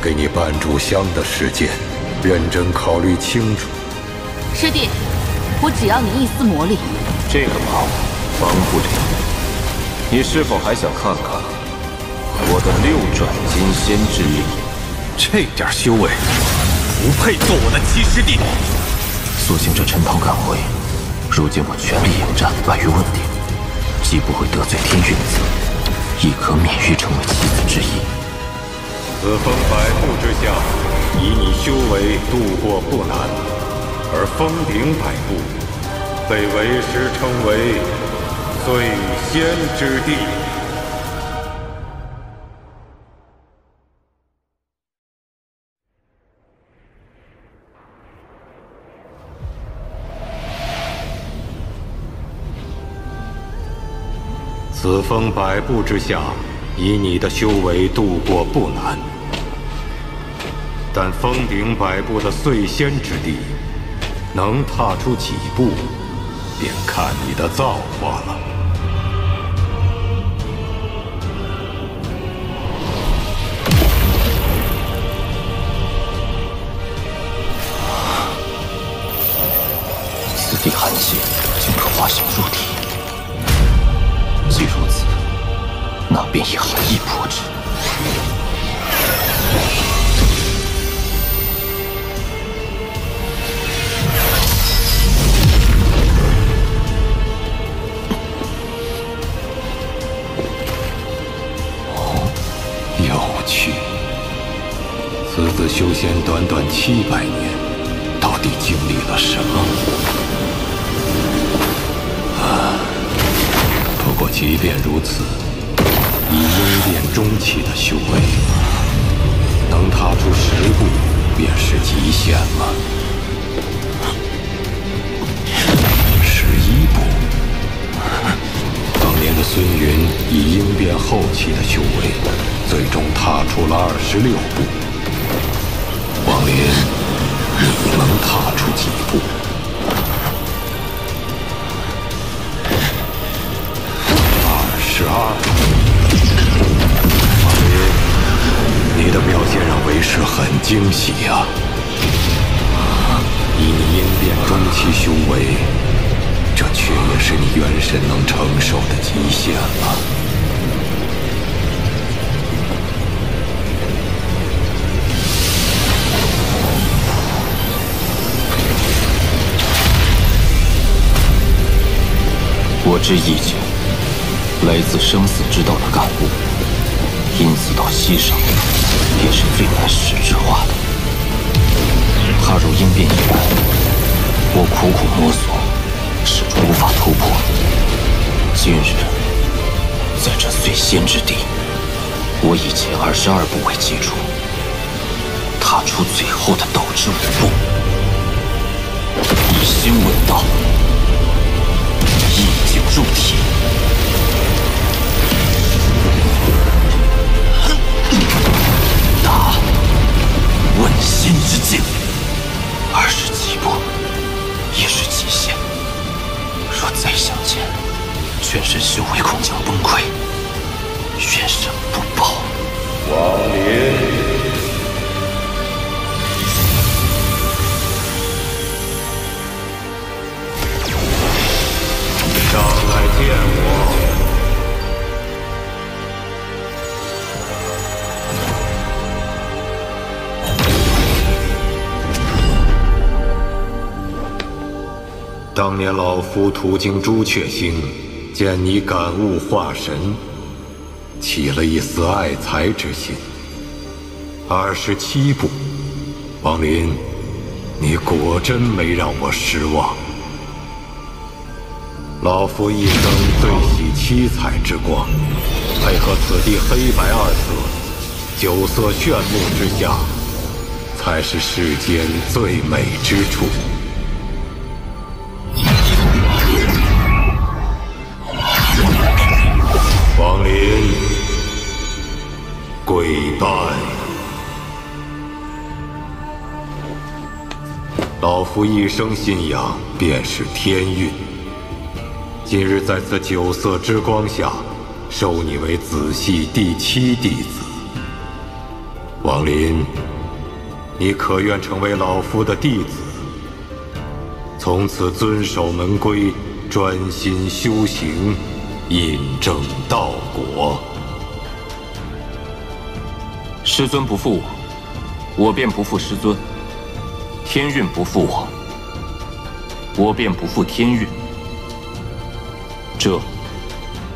给你半炷香的时间，认真考虑清楚。师弟，我只要你一丝魔力。这个忙，帮不了。你是否还想看看我的6转金仙之力？这点修为，不配做我的七师弟。所幸这陈涛赶回，如今我全力迎战，万于问鼎，既不会得罪天运子，亦可免于成为棋子之一。此风百步之下，以你修为度过不难，而峰顶百步，被为师称为最仙之地。此峰百步之下，以你的修为度过不难，但峰顶百步的碎仙之地，能踏出几步，便看你的造化了。此地寒气，竟可化形入体。既如此，那便以寒意破之。有趣，此子修仙短短700年，到底经历了什么？不过即便如此，以鹰变中期的修为，能踏出10步便是极限了。11步，当年的孙云以鹰变后期的修为，最终踏出了26步。王林，你能踏出几步？22。王林，你的表现让为师很惊喜啊！以你鹰变中期修为，这却也是你元神能承受的极限了。我之意境，来自生死之道的感悟，因此到溪上，便是最难实质化的。踏入鹰变以来，我苦苦摸索，始终无法突破。今日，在这碎仙之地，我以前22步为基础，踏出最后的斗之5步，以心问道，意境入体。达问心之境，20几步也是极限。若再相见，全身修为恐将崩溃，元神不保。王林，上来见我。当年老夫途经朱雀星，见你感悟化神，起了一丝爱才之心。27步，王林，你果真没让我失望。老夫一生最喜七彩之光，配合此地黑白2色，9色炫目之下，才是世间最美之处。王林，跪拜。老夫一生信仰便是天运。今日在此9色之光下，收你为子系第7弟子。王林，你可愿成为老夫的弟子，从此遵守门规，专心修行，印证道果？师尊不负我，我便不负师尊；天运不负我，我便不负天运。这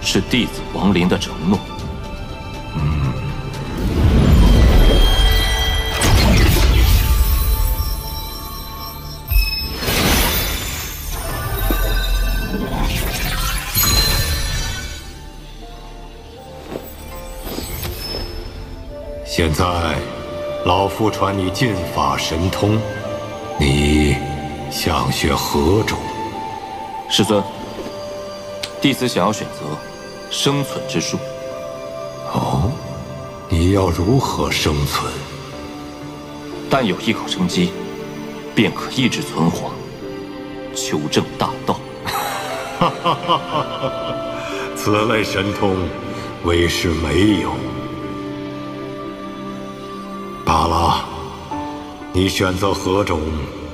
是弟子王林的承诺。现在，老夫传你禁法神通，你想学何种？师尊，弟子想要选择生存之术。哦，你要如何生存？但有一口生机，便可抑制存亡，求证大道。此类神通，为师没有。罢了，你选择何种，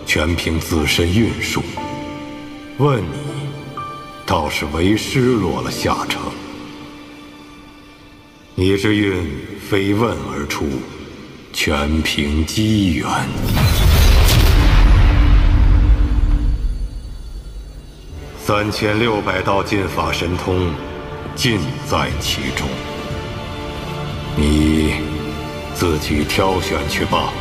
全凭自身运数。问你，倒是为师落了下乘。你之运非问而出，全凭机缘。3600道禁法神通，尽在其中。你自己挑选去吧。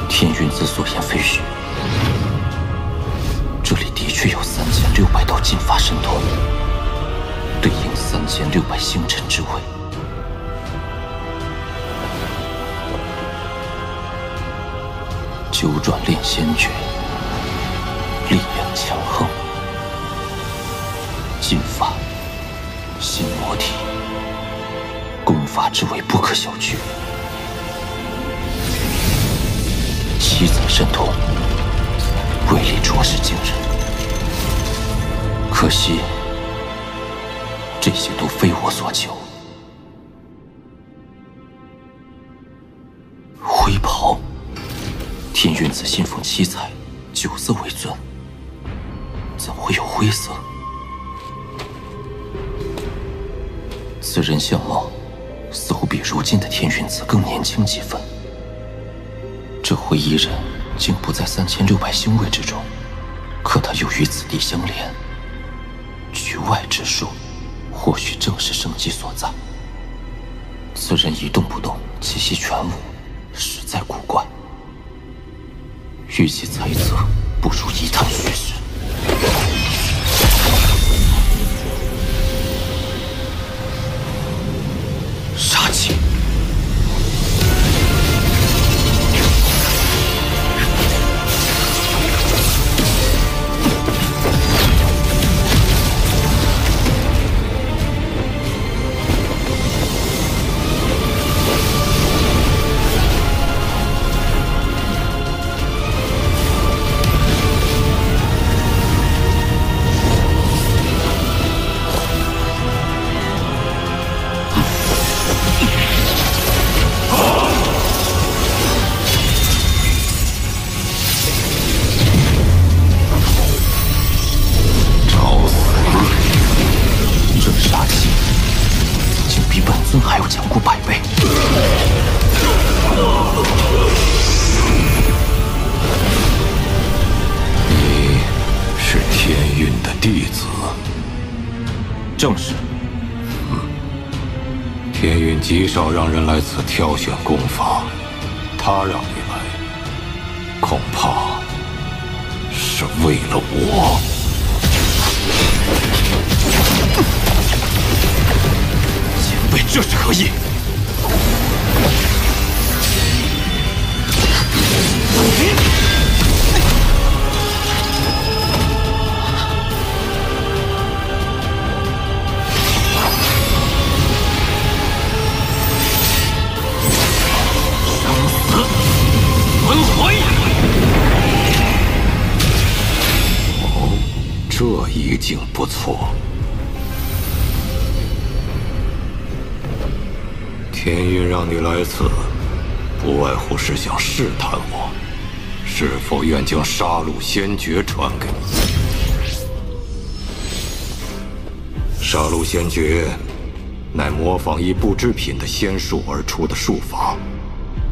天运子所言非虚，这里的确有3600道禁法神通，对应3600星辰之位。九转炼仙诀，力量强横，禁法，心魔体，功法之为不可小觑。七彩神通，威力着实惊人。可惜，这些都非我所求。灰袍。天运子信奉七彩9色为尊，怎会有灰色？此人相貌似乎比如今的天运子更年轻几分。这灰衣人竟不在3600星位之中，可他又与此地相连，局外之术，或许正是生机所在。此人一动不动，气息全无，实在古怪。与其猜测，不如一探虚实。杀气！还要强过100倍。你是天运的弟子？正是。天运极少让人来此挑选功法，他让你来，恐怕是为了我。前辈，这是何意？生死轮回。意境不错。天运让你来此，不外乎是想试探我，是否愿将杀戮仙诀传给你。杀戮仙诀乃模仿一不知品的仙术而出的术法，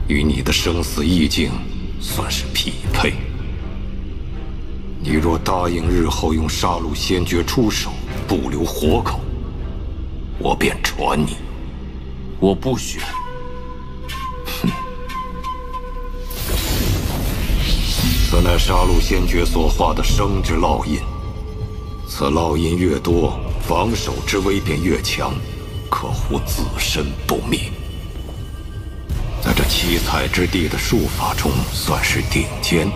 与你的生死意境算是匹配。你若答应日后用杀戮仙诀出手，不留活口，我便传你。我不许。此乃杀戮仙诀所化的生之烙印，此烙印越多，防守之威便越强，可护自身不灭。在这七彩之地的术法中，算是顶尖。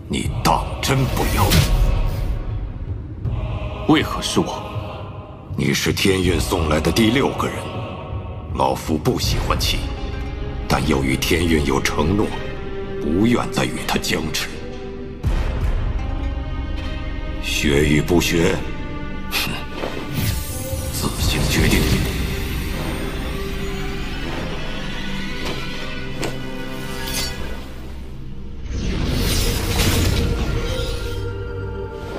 你当真不要？为何是我？你是天运送来的第6个人，老夫不喜欢其，但又与天运有承诺，不愿再与他僵持。学与不学，哼，自行决定。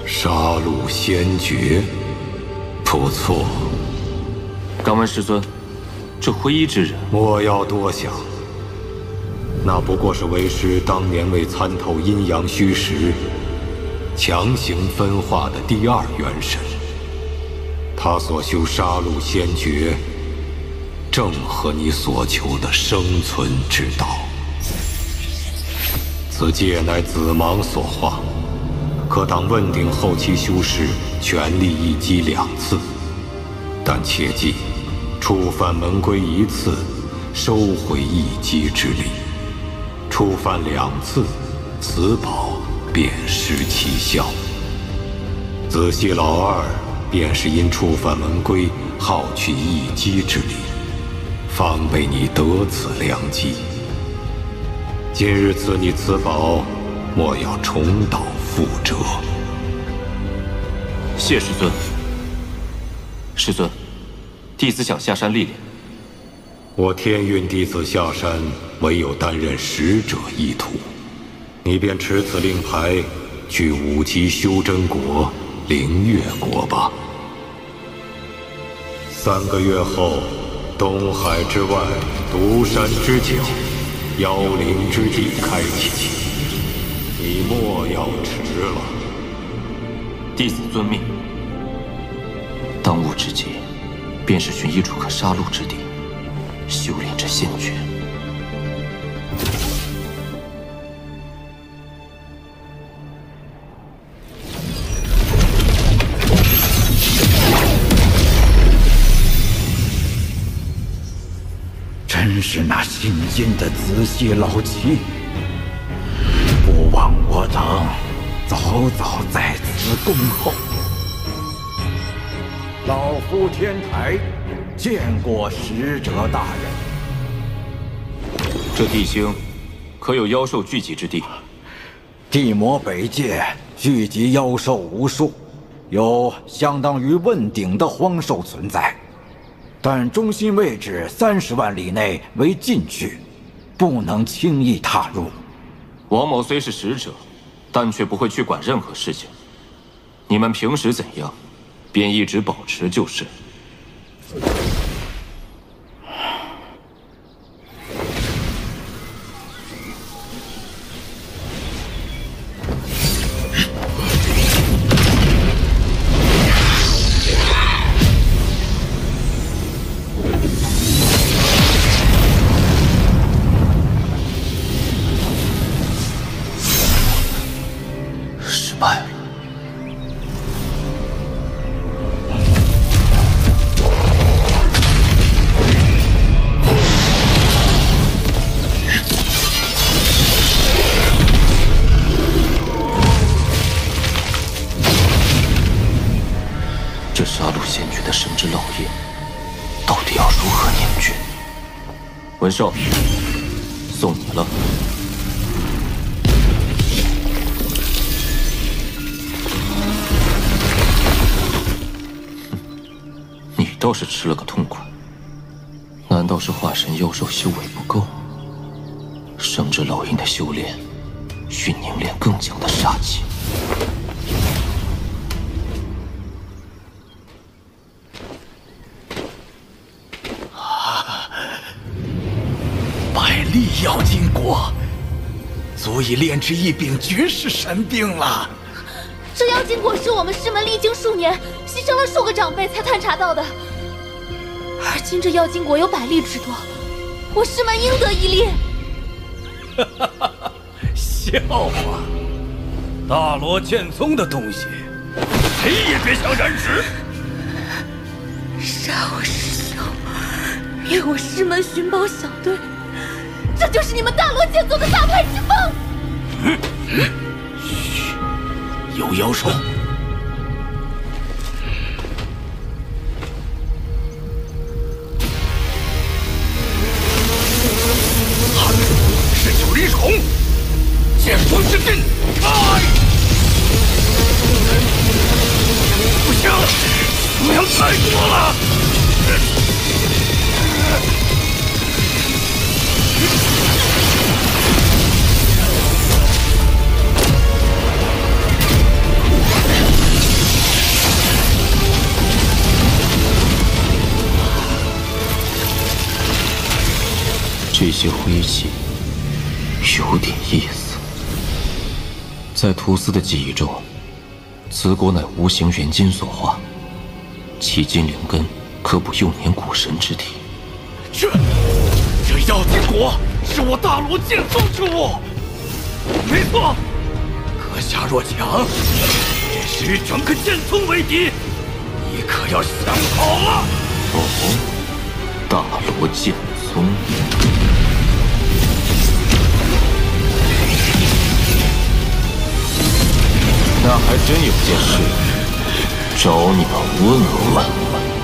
杀戮仙诀，不错。敢问师尊，这灰衣之人，莫要多想。那不过是为师当年为参透阴阳虚实，强行分化的第2元神。他所修杀戮仙诀，正合你所求的生存之道。此戒乃子芒所化，可当问鼎后期修士全力一击2次，但切记，触犯门规1次，收回一击之力；触犯2次，此宝便失其效。仔细老二便是因触犯门规，耗去一击之力，方被你得此良机。今日赐你此宝，莫要重蹈覆辙。谢师尊。师尊，弟子想下山历练。我天运弟子下山，唯有担任使者一途。你便持此令牌，去5级修真国灵月国吧。3个月后，东海之外，独山之角，妖灵之地开启。你莫要迟了。弟子遵命。当务之急，便是寻一处可杀戮之地，修炼这仙诀。真是那新晋的子系老奇，不枉我等早早在此恭候。老夫天台见过使者大人。这地星可有妖兽聚集之地？地魔北界聚集妖兽无数，有相当于问鼎的荒兽存在，但中心位置30万里内为禁区，不能轻易踏入。王某虽是使者，但却不会去管任何事情。你们平时怎样，便一直保持就是。失败了。这杀戮仙诀的生之烙印，到底要如何凝聚？文寿，送你了。倒是吃了个痛快。难道是化神妖兽修为不够？圣之烙印的修炼，需凝练更强的杀气。百粒妖精果，足以炼制一柄绝世神兵了。这妖精果是我们师门历经数年，牺牲了数个长辈才探查到的。而今这妖精果有百粒之多，我师门应得一粒。笑话！大罗剑宗的东西，谁也别想染指。杀我师兄，灭我师门寻宝小队，这就是你们大罗剑宗的大派之风。嘘，有妖兽。是九灵虫，剑光之阵，开！不行，数量太多了。这些灰气有点意思。在屠司的记忆中，此果乃无形元金所化，其金灵根可补幼年古神之体。这妖精果是我大罗剑宗之物，没错。阁下若强，这时与整个剑宗为敌，你可要想好了。哦，大罗剑宗。那还真有件事找你们问问。